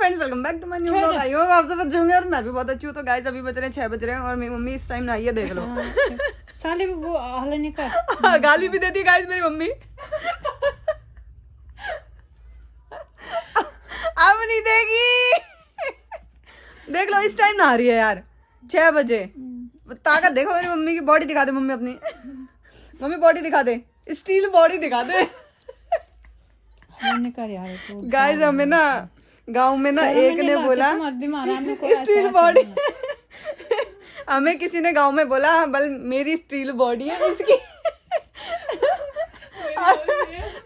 Friends, welcome back to my new vlog. I hope आप सब अच्छे होंगे और मैं भी बहुत अच्छी हूँ। तो गाइस अभी बज रहे हैं 6 बज रहे हैं और मेरी मम्मी इस टाइम नहाई है, देख लो। साले वो हाल नहीं कर गाली भी देती है गाइस मेरी मम्मी। अब नहीं देगी। देख लो इस टाइम नहा रही है यार, 6 बजे। ताकत देखो मेरी मम्मी की, बॉडी दिखा दे मम्मी अपनी। मम्मी बॉडी दिखा दे, स्टील बॉडी दिखा दे। कर यार गाइस हमें ना गांव में ना एक ने बोला स्टील बॉडी। हमें किसी ने गांव में बोला बल मेरी स्टील बॉडी है इसकी।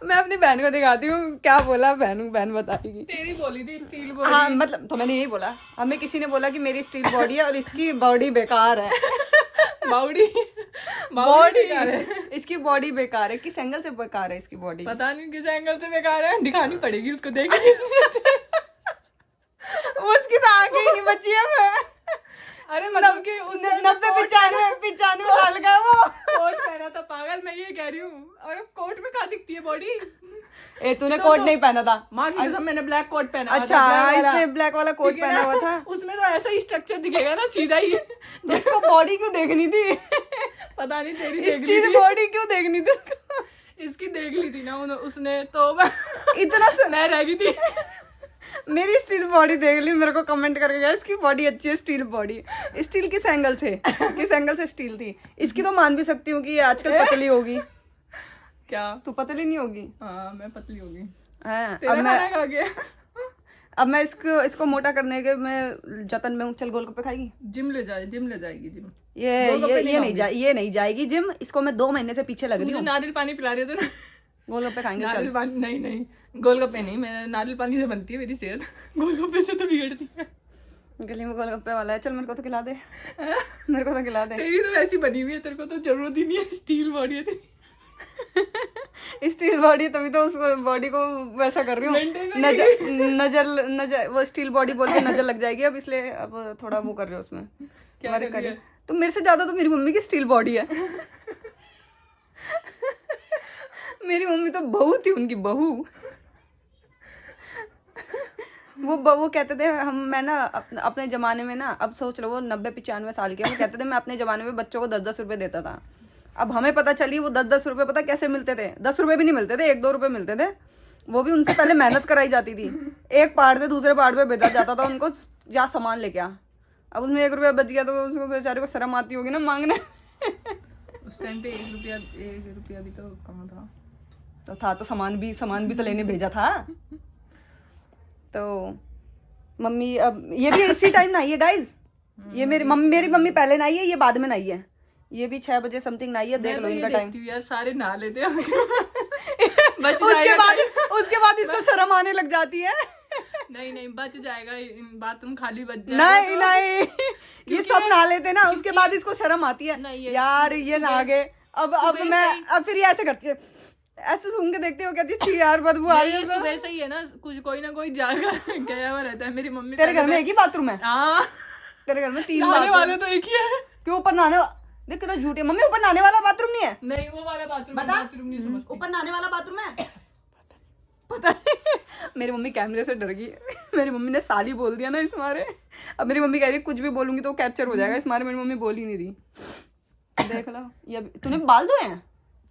मैं अपनी बहन को दिखाती हूँ क्या बोला, बहन बताएगी। तेरी बोली थी स्टील बॉडी। हाँ मतलब तो मैंने यही बोला, हमें किसी ने बोला कि मेरी स्टील बॉडी है और इसकी बॉडी बेकार है। बॉडी इसकी बॉडी बेकार है। किस एंगल से बेकार है इसकी बॉडी? पता नहीं किस एंगल से बेकार है, दिखानी पड़ेगी उसको, देखेगी। उसकी तो आंखें ही नहीं बची है। मैं अरे मतलब कि 90-95 साल का है वो। कोट पहना था पागल, मैं ये कह रही हूँ। और कोट में कहाँ दिखती है बॉडी? ए तूने कोट नहीं पहना था? माँ की कसम मैंने ब्लैक कोट पहना हुआ था, अच्छा black वाला। इसने ब्लैक वाला कोट ठीक है पहना ना? हुआ था। उसमें तो ऐसा ही स्ट्रक्चर दिखेगा ना, सीधा ही। उसको बॉडी क्यों देखनी थी? पता नहीं तेरी देख ली स्टील थी। बॉडी क्यों देखनी थी? इसकी देख ली थी ना उसने, तो इतना मैं रह गई थी। मेरी स्टील बॉडी देख ली, मेरे को कमेंट करके गया इसकी बॉडी अच्छी है। स्टील बॉडी, स्टील किस एंगल से स्टील थी? इसकी तो मान भी सकती हूँ कि ये आजकल पतली होगी। क्या तू पतली नहीं होगी? हाँ मैं पतली होगी। हाँ, तेरा खाना खा गया। अब मैं इसको मोटा करने के मैं जतन में हूँ। चल गोलगप्पे खाएगी? जिम ले जाएगी जिम। ये नहीं जाएगी जिम। इसको मैं 2 महीने से पीछे लग रही मुझे हूँ। नारियल पानी पिला रहे थे ना। गोलगप्पे खाएंगे चल। नारियल पानी नहीं, गोलगप्पे नहीं, मेरे नारियल पानी से बनती है मेरी सेहत। गोलगप्पे से तो बिगड़ती है। गली में गोलगप्पे वाला है, चल मेरे को तो खिला दे। मेरे को तो खिला दे। तेरी तो वैसी बनी हुई है, तेरे को तो जरूरत ही नहीं है। स्टील बॉडी है तेरी। स्टील बॉडी, तभी तो उसको बॉडी को वैसा कर रही हूँ। नजर वो स्टील बॉडी बोल के नजर लग जाएगी अब, इसलिए अब थोड़ा वो कर रही हूँ उसमें। क्या कर रही है? तो मेरे से ज्यादा तो मेरी मम्मी की स्टील बॉडी है। मेरी मम्मी तो बहू थी, उनकी बहू। वो कहते थे मैं ना अपने जमाने में ना, अब सोच लो वो 90-95 साल के, वो कहते थे मैं अपने जमाने में बच्चों को 10-10 रुपए देता था। अब हमें पता चली वो 10-10 रुपए पता कैसे मिलते थे? 10 रुपए भी नहीं मिलते थे, 1-2 रुपए मिलते थे। वो भी उनसे पहले मेहनत कराई जाती थी। एक पहाड़ से दूसरे पहाड़ पे भेजा जाता था उनको, जा सामान लेके आ। अब उसमें 1 रुपया बच गया तो उसको बेचारे को शर्म आती होगी ना मांगने। उस टाइम पे 1 रुपया भी तो कम था। तो था तो सामान भी तो लेने भेजा था। तो मम्मी अब ये भी इसी टाइम नहाई है गाइज। ये मेरी मम्मी पहले नहाई है, ये बाद में नहाई है। ये भी 6 बजे समथिंग नहाई है। देख लो इनका टाइम। यार सारे नहा लेते हैं। उसके बाद इसको शर्म आने लग जाती है। नहीं बच जाएगा, बाथरूम खाली बच जाएगा। नहीं ये सब नहा लेते ना, उसके बाद इसको शर्म आती है। यार ये नहा गए। अब फिर ये ऐसे करती है, ऐसे सुन के देखते हो, कहती है छी यार बदबू आ रही है। सुबह से ही है ना, कोई ना कोई जागा गया हुआ रहता है। मेरी मम्मी तेरे घर में एक ही बाथरूम है? हाँ तेरे घर में 3 नहाने वाले तो एक ही है। क्यों ऊपर नहाने? देख कितना झूठी है मम्मी। ऊपर नहाने वाला बाथरूम नहीं है? नहीं वो वाला बाथरूम नहीं समझती। ऊपर नहाने वाला बाथरूम है? पता नहीं। मेरी मम्मी कैमरे से डर गई। मेरी मम्मी ने साली बोल दिया ना इस मारे। अब मेरी मम्मी कह रही है कुछ भी बोलूंगी तो कैप्चर हो जाएगा, इस मारे मेरी मम्मी बोल ही नहीं रही। देख लो ये तूने बाल धोए हैं?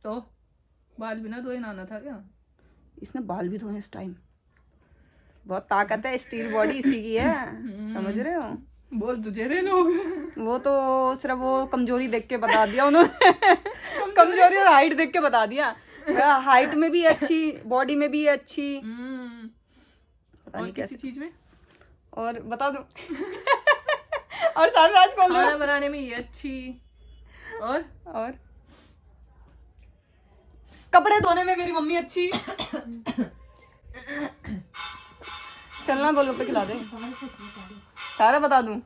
तो बाल बिना धोए नहाना था क्या? इसने बाल भी धोए इस टाइम। बहुत ताकत है, स्टील बॉडी इसी की है। समझ रहे हो? बोल तुझे रे लोग। वो तो सिर्फ वो कमजोरी देख के बता दिया उन्होंने। कमजोरी और हाइट देख के बता दिया। हाइट में भी अच्छी, बॉडी में भी अच्छी। पता नहीं कैसी चीज में और बता दो। और सारे राज खोल दो। खाना बनाने में ये अच्छी, और कपड़े धोने में मेरी मम्मी अच्छी। चलना गोलगप्पे खिला दे, सारा बता दूं।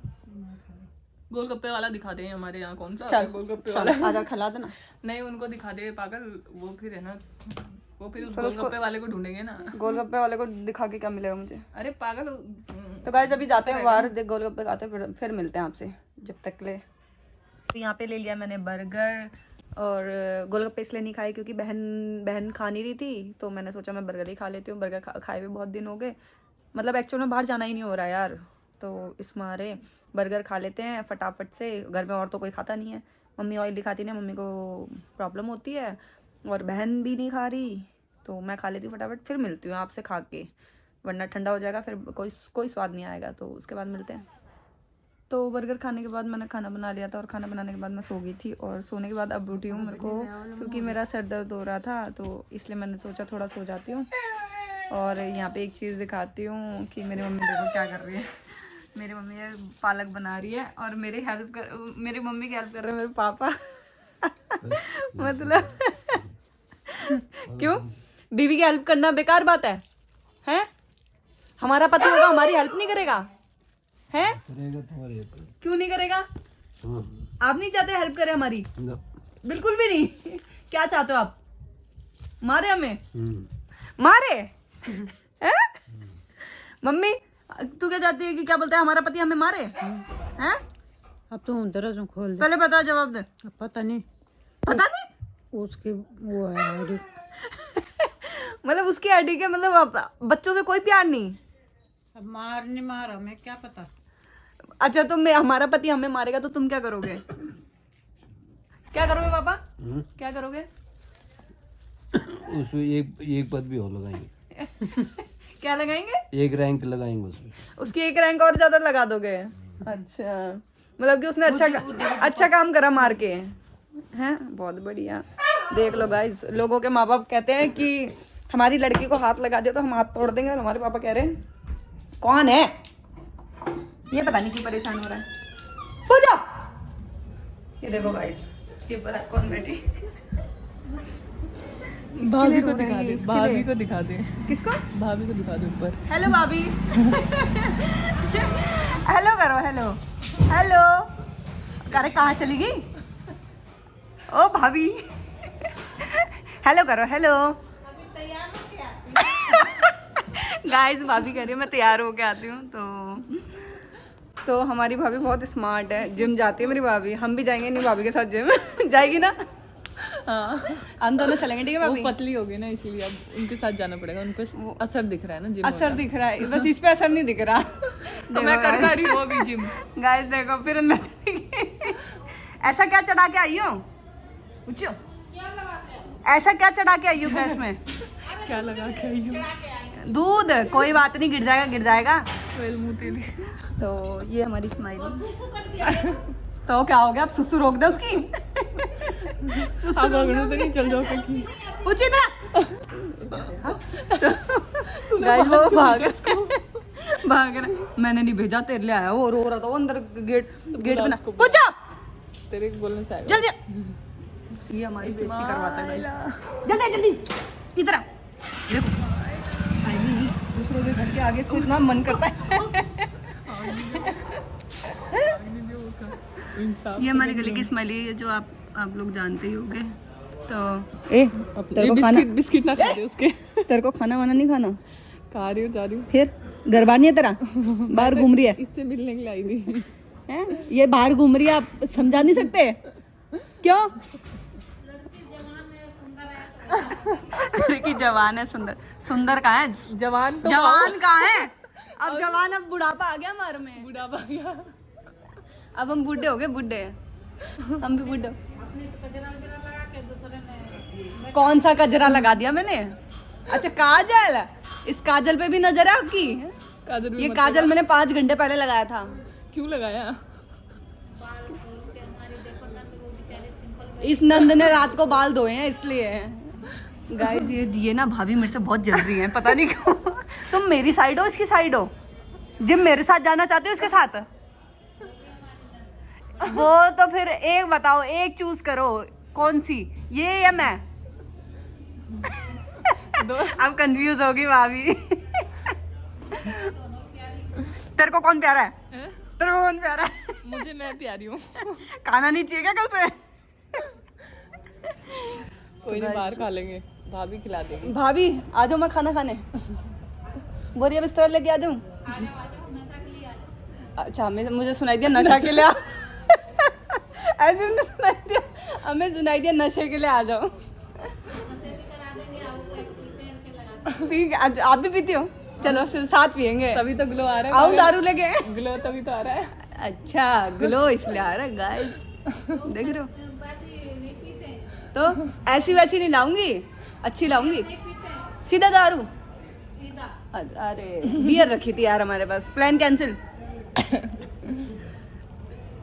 गोलगप्पे वाला दिखा दे हमारे यहाँ कौन सा चल गोलगप्पे वाला। आजा खिला देना। नहीं उनको दिखा दे पागल, वो फिर है ना, वो फिर उस गोलगप्पे वाले को ढूंढेंगे ना। गोलगप्पे वाले को दिखा के क्या मिलेगा मुझे? अरे पागल। तो गाइस अभी जाते हैं बाहर, देख गोलगप्पे खाते हैं, फिर मिलते हैं आपसे जब तक ले। तो यहाँ पे ले लिया मैंने बर्गर और गोलगप्पे इसलिए नहीं खाए क्योंकि बहन खा नहीं रही थी, तो मैंने सोचा मैं बर्गर ही खा लेती हूँ। बर्गर खाए हुए बहुत दिन हो गए, मतलब एक्चुअल में बाहर जाना ही नहीं हो रहा है यार, तो इस मारे बर्गर खा लेते हैं फटाफट से। घर में और तो कोई खाता नहीं है, मम्मी ऑयली खाती नहीं, मम्मी को प्रॉब्लम होती है और बहन भी नहीं खा रही, तो मैं खा लेती हूँ फटाफट, फिर मिलती हूँ आपसे खा के, वरना ठंडा हो जाएगा फिर कोई स्वाद नहीं आएगा, तो उसके बाद मिलते हैं। तो बर्गर खाने के बाद मैंने खाना बना लिया था और खाना बनाने के बाद मैं सो गई थी, और सोने के बाद अब उठी हूँ। मेरे को क्योंकि मेरा सर दर्द हो रहा था तो इसलिए मैंने सोचा थोड़ा सो जाती हूँ। और यहाँ पे एक चीज़ दिखाती हूँ कि मेरी मम्मी देखो क्या कर रही है। मेरी मम्मी ये पालक बना रही है और मेरी मम्मी की हेल्प कर रहे हैं मेरे पापा। मतलब क्यों बीवी की हेल्प करना बेकार बात है? हैं? हमारा पति होगा हमारी हेल्प नहीं करेगा? हैं? क्यों नहीं करेगा? आप नहीं चाहते हेल्प करे हमारी? बिल्कुल भी नहीं। क्या चाहते हो आप? मारे हमें? मारे? हैं? मम्मी तू क्या चाहती है कि क्या बोलते हैं हमारा पति हमें मारे? हैं? अब तो दरवाजा खोल दे। पहले बता, जवाब दे। अब पता नहीं उसके वो है आईडी। मतलब उसकी आईडी के मतलब बच्चों से कोई प्यार नहीं। अब मार नहीं मारा मैं क्या पता। अच्छा तो मैं हमारा पति हमें मारेगा तो तुम क्या करोगे? क्या करोगे पापा? क्या करोगे? उसमें एक पद भी और लगाएंगे। क्या लगाएंगे? एक रैंक लगाएंगे उसमें। उसकी एक रैंक और ज्यादा लगा दोगे? अच्छा मतलब कि उसने अच्छा काम करा मार के, हैं? बहुत बढ़िया। देख लो गाइस, लोगों के माँ बाप कहते हैं कि हमारी लड़की को हाथ लगा दिया तो हम हाथ तोड़ देंगे, और हमारे पापा कह रहे हैं कौन है ये पता नहीं क्यों परेशान हो रहा है। पूजा ये देखो गाइस, ये पता कौन बैठी? भाभी को दिखा दे, भाभी को दिखा दे। किसको? भाभी को दिखा दे ऊपर। हेलो भाभी। हेलो करो, हेलो हेलो। अरे कहाँ चली गई? ओ भाभी। हेलो करो, हेलो। गाइस भाभी कह रही है मैं तैयार होके आती हूँ। तो हमारी भाभी बहुत स्मार्ट है, जिम जाती है मेरी भाभी। हम भी जाएंगे नहीं भाभी के साथ जिम। जाएगी ना? हाँ हम दोनों चलेंगे, ठीक है भाभी? वो पतली हो गई ना इसीलिए अब उनके साथ जाना पड़ेगा। उन पे असर दिख रहा है ना जिम असर दिख रहा है, बस इस पे असर नहीं दिख रहा। तो मैं कर रही हूँ अभी जिम। गाइस देखो फिर अंदर ऐसा क्या चढ़ा के आई हो? पूछो ऐसा क्या चढ़ा के आई हो गैस में? क्या लगा के आई हूँ? दूध। कोई बात नहीं, गिर जाएगा गिर जाएगा। तो ये हमारी स्माइली। तो क्या हो गया? अब सुसु रोक दे उसकी। सुसु अब अगड़ू तो नहीं चल जाओ कहीं। पूछी था। गाइस वो भाग रहा। मैंने नहीं भेजा, तेरे लिए आया। वो रो रहा था वो अंदर गेट बना। पूछो तेरे को बोलने से आएगा। जल्दी। ये हमारी बेइज्जती करवाता है गाइस। जल्दी जल्दी इधर आ। देखो आएगी नहीं, दूसरों के घर के आगे इसको इतना मन करता है। ये हमारी गली की स्माइली है जो आप लोग जानते ही होंगे। तो तेरे को खाना बिस्किट ना खा दे उसके। तेरे को खाना वाना नहीं खाना? खा रही हूँ, जा रही हूँ। फिर घर बार नहीं है तेरा? बाहर घूम रही है? इससे मिलने के लिए आई थी। हैं? ये बाहर घूम रही है, आप समझा नहीं सकते क्यों? लड़की जवान है, सुंदर कहाँ है? जवान तो जवान कहाँ है? अब जवान, अब बुढ़ापा आ गया हमारे में। बुढ़ापा आ गया। अब हम बूढ़े हो गए, बूढ़े हम भी बूढ़े। कौन सा कजरा लगा दिया मैंने? अच्छा काजल, इस काजल पे भी नजर है आपकी? काजल ये काजल मैंने 5 घंटे पहले लगाया था। क्यों लगाया? इस नंद ने रात को बाल धोए हैं इसलिए। गाइस ये ना भाभी मेरे से बहुत जल रही हैं, पता नहीं क्यों। तुम मेरी साइड हो इसकी साइड हो? जिम मेरे साथ जाना चाहते हो इसके साथ? वो तो फिर एक बताओ, एक चूज करो, कौन सी, ये या मैं? अब कंफ्यूज होगी भाभी। तेरे को कौन प्यारा है? तेरे को कौन प्यारा है? मुझे मैं प्यारी हूँ। खाना नहीं चाहिए क्या कल से? कोई नहीं, बाहर खा लेंगे, भाभी खिला देगी। भाभी आ जाओ मैं खाना खाने। बोरिया बिस्तर लेके आ जाऊँ? अच्छा मुझे सुनाई दिया नशा के लिए। ऐसे नहीं सुनाई दिया, हमें सुनाई दिया नशे के लिए आ जाओ। आप भी पीती हो? चलो फिर साथ पियेंगे। तभी तो ग्लो आ रहा आओ है। दारू लेके। ग्लो तभी तो आ रहा है। अच्छा ग्लो इसलिए आ रहा है गाइस, देख रहे हो। तो ऐसी वैसी नहीं लाऊंगी, अच्छी लाऊंगी। सीधा दारू। अरे बियर रखी थी यार हमारे पास, प्लान कैंसिल।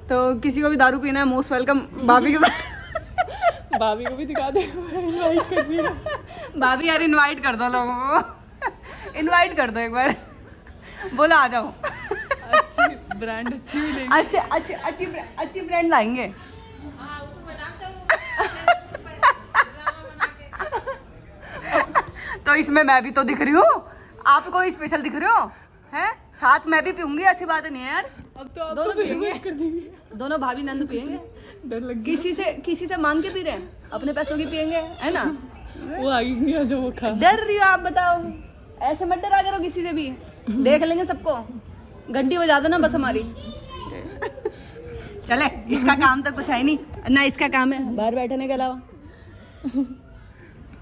तो किसी को भी दारू पीना है मोस्ट वेलकम भाभी के साथ। भाभी को भी दिखा दे, इनवाइट कर रही है। भाभी यार इनवाइट कर दो लोगों को, इनवाइट कर दो एक बार, बोलो आ जाओ। अच्छी ब्रांड अच्छी मिलेगी। अच्छी ब्रांड लाएंगे। तो इसमें मैं भी तो दिख रही हूँ, आप कोई स्पेशल दिख रहे हो हैं? साथ मैं भी पीऊंगी, अच्छी बात नहीं है यार। अब तो आप दोनों तो पिएंगे, कर देंगे। दोनों भाभी नंद पिएंगे। डर लग किसी से मांग के पी रहे हैं, अपने पैसों की पिएंगे, है ना। गया। वो आगे नहीं आ जो वो खा। डर रही हो आप, बताओ। ऐसे मत डरा करो किसी से भी, देख लेंगे सबको, घंटी बजा दो ना बस हमारी। चले, इसका काम तो कुछ है ही नहीं ना, इसका काम है बाहर बैठने के अलावा।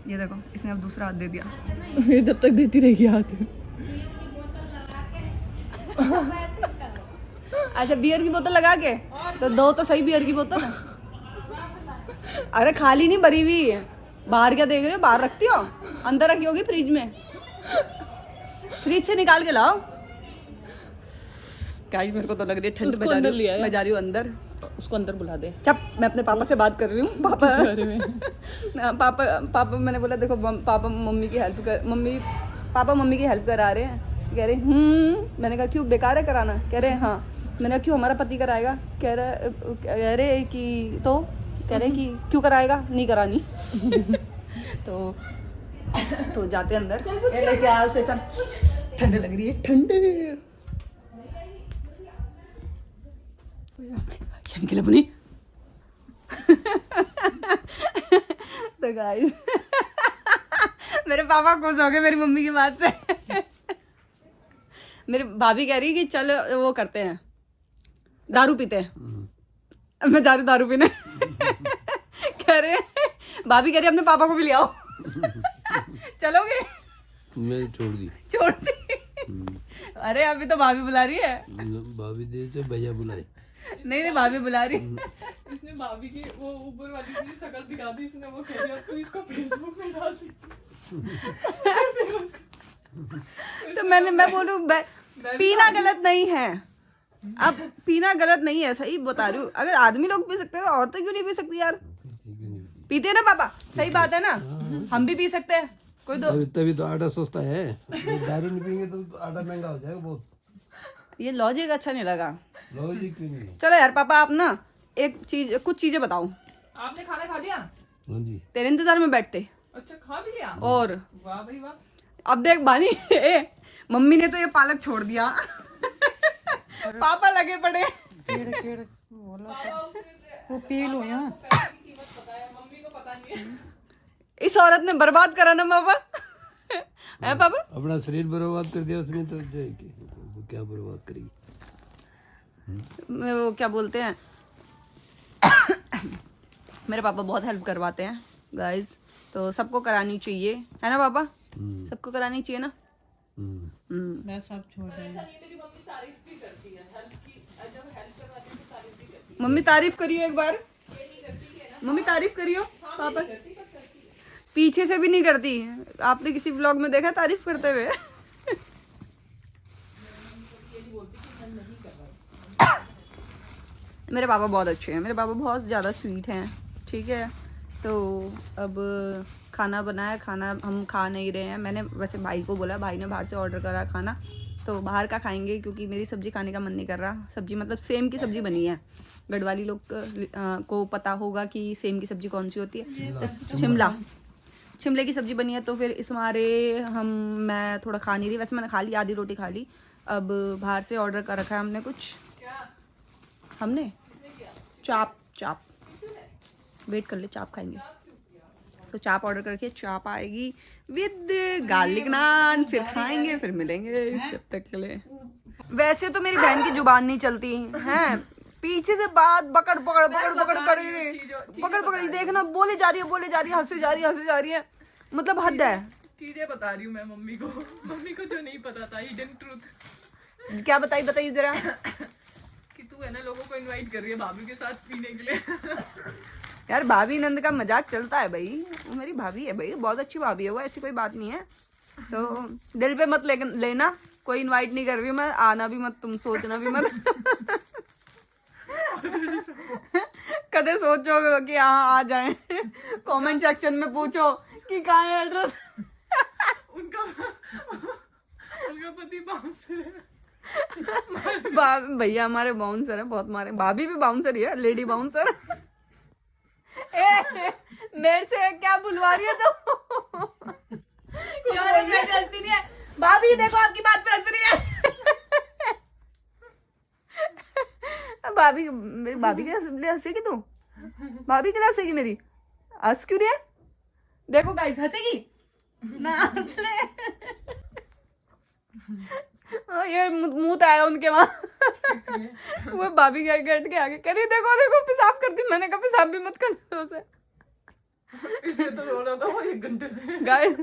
ये देखो इसने अब दूसरा हाथ दे दिया। ये तब तक देती रहेगी हाथ। अच्छा बियर की बोतल लगा के, तो दो तो सही बियर की बोतल। अरे खाली नहीं, भरी हुई है। बाहर क्या देख रहे हो, बाहर रखती हो? अंदर रखी होगी फ्रिज में, फ्रिज से निकाल के लाओ। गाइस मेरे को तो लग रही है ठंड उसको अंदर लिया है। मैं जा रही हूँ अंदर। उसको अंदर बुला दे। चप, मैं अपने पापा से बात कर रही हूँ। पापा मैंने बोला देखो पापा मम्मी की हेल्प कर, पापा मम्मी की हेल्प करा रहे हैं। कह रहे मैंने कहा क्यों, बेकार है कराना? कह रहे हाँ। मैंने कहा क्यों, हमारा पति कराएगा? कह रहे कि तो कह रहे कि क्यों कराएगा, नहीं करानी। तो जाते अंदर, लेके आ उसे, चल ठंड लग रही है, ठंड अपनी। तो गाइस मेरे पापा खुश हो गए मेरी मम्मी की बात से। मेरी भाभी कह रही है कि चल वो करते हैं, दारू पीते हैं। मैं जा रही हूँ दारू पीने। कह रहे भाभी कह रही अपने पापा को भी ले आओ। चलोगे? मैं छोड़ दी। अरे अभी तो भाभी बुला रही है। भाभी दे तो भैया बुलाए। नहीं भाभी बुला रही। इसने भाभी की वो ऊपर वाली की शक्ल दिखा दी, इसने वो कह दिया तू इसको फेसबुक में डाल दी। तो मैं बोलूं पीना गलत नहीं है, अब पीना गलत नहीं है, सही बता रही हूँ। अगर आदमी लोग पी सकते हैं तो औरतें क्यों नहीं पी सकती यार? पीते हैं ना पापा, सही बात है ना, हम भी पी सकते हैं। कोई तो तभी तो आटा सस्ता है। दारू नहीं पियेंगे तो आटा महंगा हो जाएगा बहुत। ये लॉजिक अच्छा नहीं लगा। लॉजिक क्यों नहीं? चलो यार पापा, आप ना कुछ चीजें बताओ। आपने खाना खा लिया? हाँ जी। तेरे इंतजार में बैठते। अच्छा खा भी लिया? और वाह भाई वाह। अब देख बानी, मम्मी ने तो ये पालक छोड़ दिया। पापा लगे पड़े। वो पी लो यहाँ। मम्मी को पता नहीं है। इस औरत ने बर्बाद करा ना पापा। है पापा? अपना शरीर बर्बाद कर दिया उसने, तो जाएगी वो क्या बर्बाद करेगी? वो क्या बोलते हैं, मेरे पापा बहुत हेल्प करवाते हैं गाइस, तो सबको करानी चाहिए, है ना पापा? सबको करानी चाहिए ना। मैं सब छोड़ दूंगी। मम्मी तारीफ करियो एक बार, मम्मी तारीफ करियो पापा। पीछे से भी नहीं करती, आपने किसी व्लॉग में देखा तारीफ करते हुए? मेरे पापा बहुत अच्छे हैं, मेरे पापा बहुत ज़्यादा स्वीट हैं, ठीक है। तो अब खाना बनाया, खाना हम खा नहीं रहे हैं। मैंने वैसे भाई को बोला, भाई ने बाहर से ऑर्डर करा खाना, तो बाहर का खाएंगे क्योंकि मेरी सब्ज़ी खाने का मन नहीं कर रहा। सब्ज़ी मतलब सेम की सब्ज़ी बनी है, गढ़वाली लोग को पता होगा कि सेम की सब्ज़ी कौन सी होती है, तो शिमले की सब्ज़ी बनी है। तो फिर इस मारे मैं थोड़ा खा नहीं रही, वैसे मैंने खा ली, आधी रोटी खा ली। अब बाहर से ऑर्डर कर रखा है हमने कुछ, हमने चाप वेट कर ले, चाप खाएंगे। तो चाप ऑर्डर करके, चाप आएगी विद गार्लिक नान, फिर खाएंगे, फिर मिलेंगे। जब तक के लिए वैसे तो मेरी बहन की जुबान नहीं चलती है, पीछे से बात बकड़ कर रही है, देखना बोले जा रही है, हंसे जा रही है, मतलब हद है। चीजें बता रही हूँ मैं मम्मी को जो नहीं पता था, हिडन ट्रूथ। क्या बताइए जरा। कि तू है ना लोगों को इनवाइट कर रही है भाभी के साथ पीने के लिए। यार भाभी नंद का मजाक चलता है भाई, वो मेरी भाभी है भाई, बहुत अच्छी भाभी है वो, ऐसी कोई बात नहीं है। तो दिल पे मत लेना, कोई इनवाइट नहीं कर रही हूँ मैं, आना भी मत, तुम सोचना भी मत। कदे सोचो कि हाँ आ जाए, कमेंट सेक्शन में पूछो कि कहाँ है एड्रेस। उनका पति बाउंसर है। भैया हमारे बाउंसर है, बहुत मारे, भाभी भी बाउंसर ही है, लेडी बाउंसर। मेरे से क्या बुलवा रही है तो? यार मैं हंसती नहीं है, भाभी देखो आपकी बात पे हंस रही है। भाभी, मेरी भाभी के लिए हंसेगी तू? भाभी के लिए हंसेगी मेरी? हंस क्यों रही है? देखो गाइस, हंसेगी ना, हंस ले। ये मुंह आया उनके वहां। वो भाभी के गेट के आगे करी, देखो पेशाब कर दी। मैंने कहा पेशाब भी मत करना उसे। इसे तो रो रहा था वो 1 घंटे से। गाइस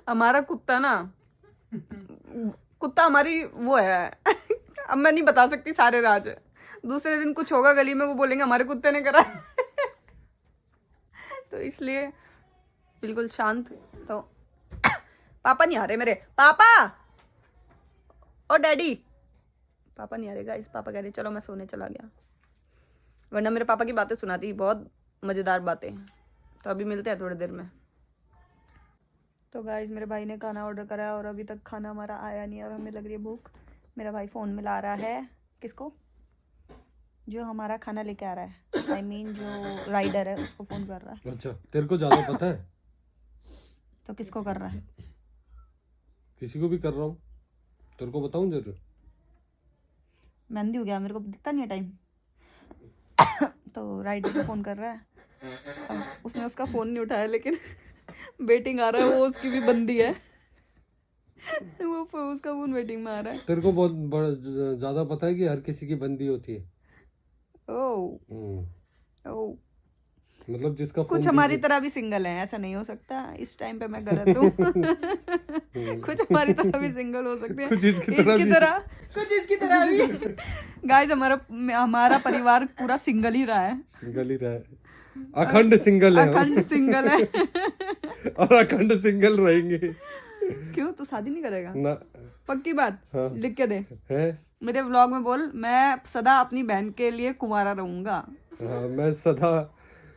हमारा कुत्ता ना, कुत्ता हमारी वो है। अब मैं नहीं बता सकती सारे राज, दूसरे दिन कुछ होगा गली में, वो बोलेंगे हमारे कुत्ते ने करा। तो इसलिए बिल्कुल शांत। तो पापा नहीं आ रहे मेरे, पापा और डैडी, पापा नहीं आ रहे गाइस। पापा कह रहे चलो मैं सोने चला गया, वरना मेरे पापा की बातें सुनाती, बहुत मजेदार बातें। तो अभी मिलते हैं थोड़ी देर में। तो गाइस मेरे भाई ने खाना ऑर्डर करा है और अभी तक खाना हमारा आया नहीं है और हमें लग रही है भूख। मेरा भाई फ़ोन मिला रहा है किसको? जो हमारा खाना लेके आ रहा है, I mean जो राइडर है उसको फ़ोन कर रहा है। अच्छा, तेरे को ज्यादा पता है? तो किसको कर रहा है? किसी को भी कर रहा हूँ, तेरे को बताऊं जरूर? मेहंदी हो गया, मेरे को दिखता नहीं है टाइम। तो राइडर को फ़ोन कर रहा है, अब उसने उसका फ़ोन नहीं उठाया, लेकिन वेटिंग आ रहा है, वो उसकी भी बंदी है। वो उसका फ़ोन वेटिंग में आ रहा है। तेरे को बहुत ज्यादा पता है कि हर किसी की बंदी होती है। ओह ओह, मतलब जिसका कुछ हमारी तरह भी सिंगल है, ऐसा नहीं हो सकता। इस टाइम पे मैं गलत हूँ। कुछ हमारी तरह भी सिंगल हो सकते हैं, कुछ इसकी कुछ इसकी तरह भी। गाइस हमारा परिवार पूरा सिंगल ही रहा है, सिंगल ही रहा है, अखंड सिंगल है, अखंड सिंगल है। और अखंड सिंगल रहेंगे। क्यों, तू शादी नहीं करेगा? ना, पक्की बात? हाँ। लिख के दे है? मेरे व्लॉग में, बोल मैं सदा अपनी बहन के लिए कुंवारा रहूंगा। हाँ,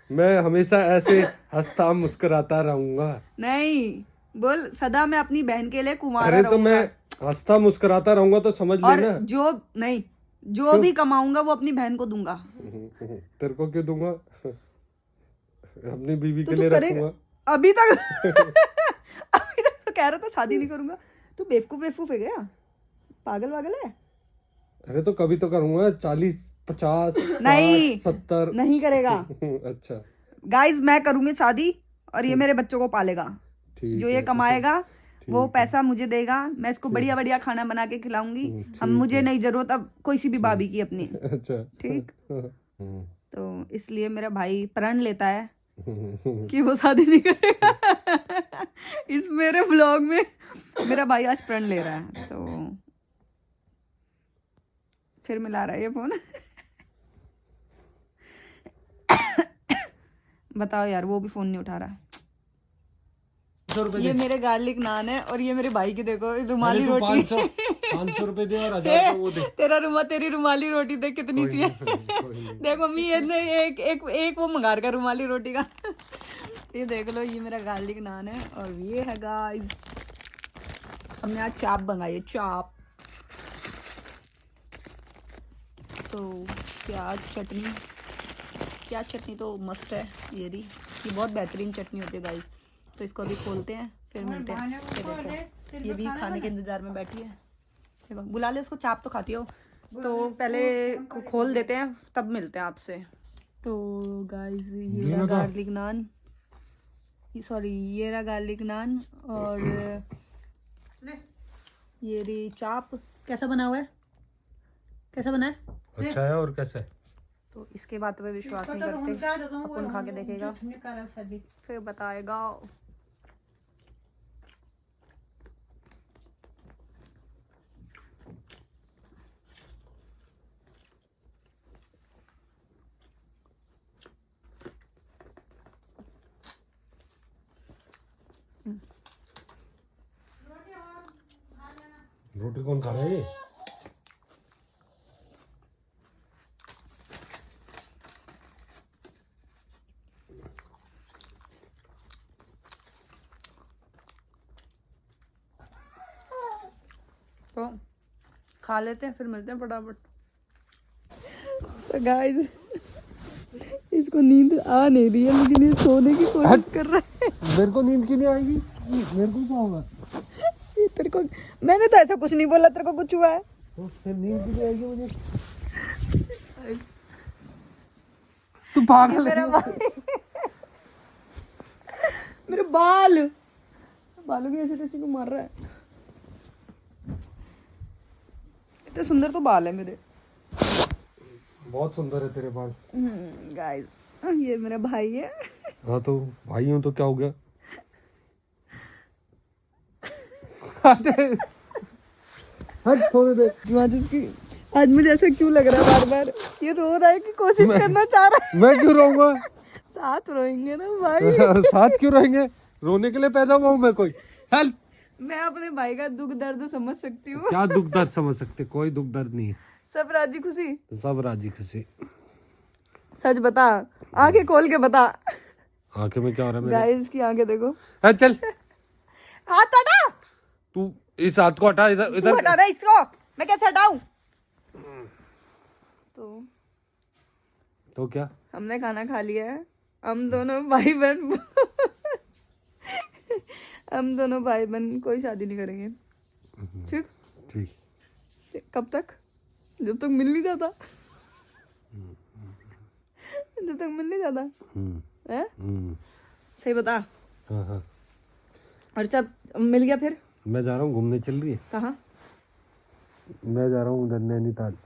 मैं हमेशा ऐसे हंसता मुस्कुराता रहूंगा। नहीं, बोल सदा मैं अपनी बहन के लिए कुंवारा अरे तो रहूंगा। मैं हंसता मुस्कुराता रहूंगा तो समझ और लेना। जो भी कमाऊंगा वो अपनी बहन को दूंगा। तेरे को क्यों दूंगा? अपनी बीवी तो के तू लिए करेगा? रखूंगा। अभी तक तो कह रहा था शादी नहीं करूंगा। तू बेवकूफ है क्या? पागल वागल है? अरे तो कभी तो करूंगा, 40 50 नहीं 60 70। नहीं करेगा। अच्छा गाइस मैं करूंगी शादी और ये मेरे बच्चों को पालेगा। ठीक जो है, ये कमाएगा वो है। पैसा मुझे देगा, मैं इसको बढ़िया बढ़िया खाना बना के खिलाऊंगी। हम मुझे नहीं जरूरत अब कोई सी भी भाभी की अपनी। अच्छा ठीक, हम्म। तो इसलिए मेरा भाई प्रण लेता है कि वो शादी नहीं करेगा। इस मेरे व्लॉग में मेरा भाई आज प्रण ले रहा है, तो फिर मिला रहा है ये फोन। बताओ यार, वो भी फोन नहीं उठा रहा। ये मेरे गार्लिक नान है और ये मेरे भाई की देखो रुमाली रोटी। 500 रुपए दे और 1000 वो दे। तेरी रुमाली रोटी देख कितनी सी है। देख मम्मी, ये एक वो मंगा रखा रुमाली रोटी का। ये देख लो, ये मेरा गार्लिक नान है और ये है गाइस, हमने आज चाप मंगाई है, चाप। तो प्याज चटनी तो मस्त है। ये बहुत बेहतरीन चटनी होती है गाइस। तो इसको अभी खोलते हैं, फिर मिलते हैं। देखो ये भी खाने के इंतजार में बैठी है। देखो बुला ले उसको, चाप तो खाती हो। तो पहले खोल देते हैं, तब मिलते हैं आपसे। तो गाइस ये रहा गार्लिक नान, ये रहा गार्लिक नान और ये रही चाप। कैसा बना हुआ है? कैसा बना है? अच्छा है। और कैसा है? तो इसके बाद पे विश्वास नहीं करते, अपन खा के देखेगा फिर बताएगा। रोटी कौन खा रहा है ये? तो खा लेते हैं फिर मिलते हैं फटाफट। तो गाइस इसको नींद आ नहीं रही है लेकिन ये सोने की कोशिश कर रहा है। मेरे को नींद क्यों नहीं आएगी? मेरे को क्या होगा? ये तेरे को मैंने तो ऐसा कुछ नहीं बोला, तेरे को कुछ हुआ है? तो फिर नींद क्यों नहीं आएगी मुझे? तू पागल है। मेरे बालों की ऐसे कैसे को मार रहा है। इतने सुंदर तो बाल है मेरे। बहुत सुंदर है तेरे बाल। गाइस ये मेरा भाई है। हाँ तो भाई हूँ तो क्या हो गया? हट सोने दे। आज मुझे ऐसा क्यों लग रहा है बार बार ये रो रहा है कि कोशिश करना चाह रहा है। मैं क्यों रोऊंगा? साथ रोएंगे ना भाई। साथ क्यों रहेंगे? रोने के लिए पैदा हुआ हूँ मैं कोई? हेल्प! मैं अपने भाई का दुख दर्द समझ सकती हूँ। क्या दुख दर्द समझ सकते? कोई दुख दर्द नहीं है, सब राजी खुशी। सब राजी खुशी। सच बता, आंखें खोल के बता। आंखें में क्या हो रहा है मेरे? गाइस की आंखें देखो। हाँ, चल हाथ हटा। तू इस हाथ को हटा। इधर तू इधर हटा रहा है इसको, मैं कैसे हटाऊं? तो क्या? हमने खाना खा लिया है। हम दोनों भाई बहन हम दोनों भाई बहन कोई शादी नहीं करेंगे। ठीक? ठीक। कब तक? जब तक मिल नहीं जाता। जब तक मिल नहीं जाता है? सही बता। हाँ हाँ। और जब मिल गया फिर मैं जा रहा हूँ घूमने। चल रही है? कहाँ? मैं जा रहा हूँ उधर नैनीताल।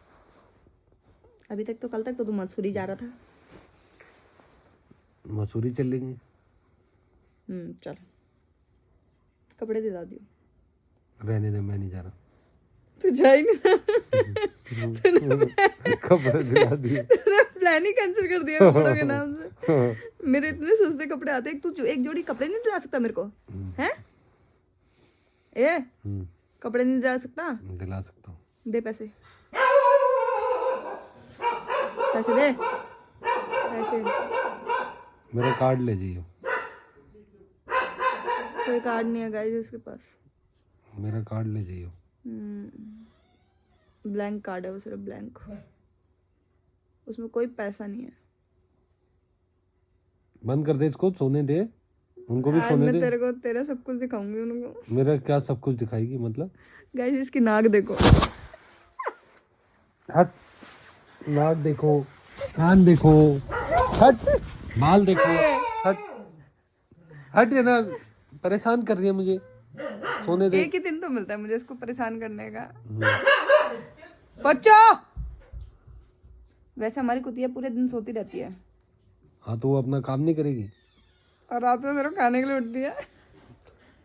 अभी तक तो कल तक तो तू मसूरी जा रहा था। मसूरी चल लेंगे। चल कपड़े दिला दियो। रहने दे, मैं नहीं जा रहा। तू जा ही नहीं रहा। कपड़े दिला दिए। प्लान ही कैंसिल कर दिया कपड़ों के नाम से। मेरे इतने सस्ते कपड़े आते हैं, तू एक जोड़ी कपड़े नहीं दिला सकता मेरे को? हैं? ए कपड़े नहीं दिला सकता? दिला सकता हूँ। दे पैसे, पैसे दे पैसे। मेरा कार्ड ले जाइए। कोई कार्ड नहीं है गाइस उसके पास। मेरा कार्ड ले जाइए। ब्लैंक कार्ड है वो, सिर्फ ब्लैंक। उसमें कोई पैसा नहीं है। बंद कर दे इसको, सोने दे उनको भी, आज सोने मैं दे। तेरे को तेरा सब कुछ दिखाऊंगी उनको। मेरा क्या सब कुछ दिखाएगी मतलब? गाइस इसकी नाक देखो। हट, नाक देखो, कान देखो, हट, बाल देखो, हट हट। है ना, परेशान कर रही है मुझे। सोने दे। एक ही दिन तो मिलता है मुझे इसको परेशान करने का। बच्चों वैसे हमारी कुतिया पूरे दिन सोती रहती है हाँ तो वो अपना काम नहीं करेगी। और रात में सिर्फ खाने के लिए उठती है।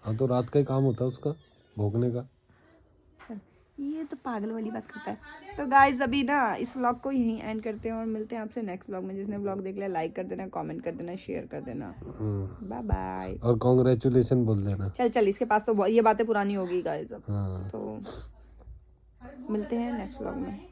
हाँ तो रात का ही काम होता है उसका, भोगने का। ये तो पागल वाली बात करता है। तो गाइज अभी ना इस व्लॉग को यहीं एंड करते हैं और मिलते हैं आपसे नेक्स्ट व्लॉग में। जिसने व्लॉग देख लिया लाइक कर देना, कमेंट कर देना, शेयर कर देना। Bye bye. और कॉन्ग्रेचुलेशन बोल देना। चल इसके पास तो ये बातें पुरानी होगी गाइज अब। हाँ। तो मिलते हैं नेक्स्ट व्लॉग में।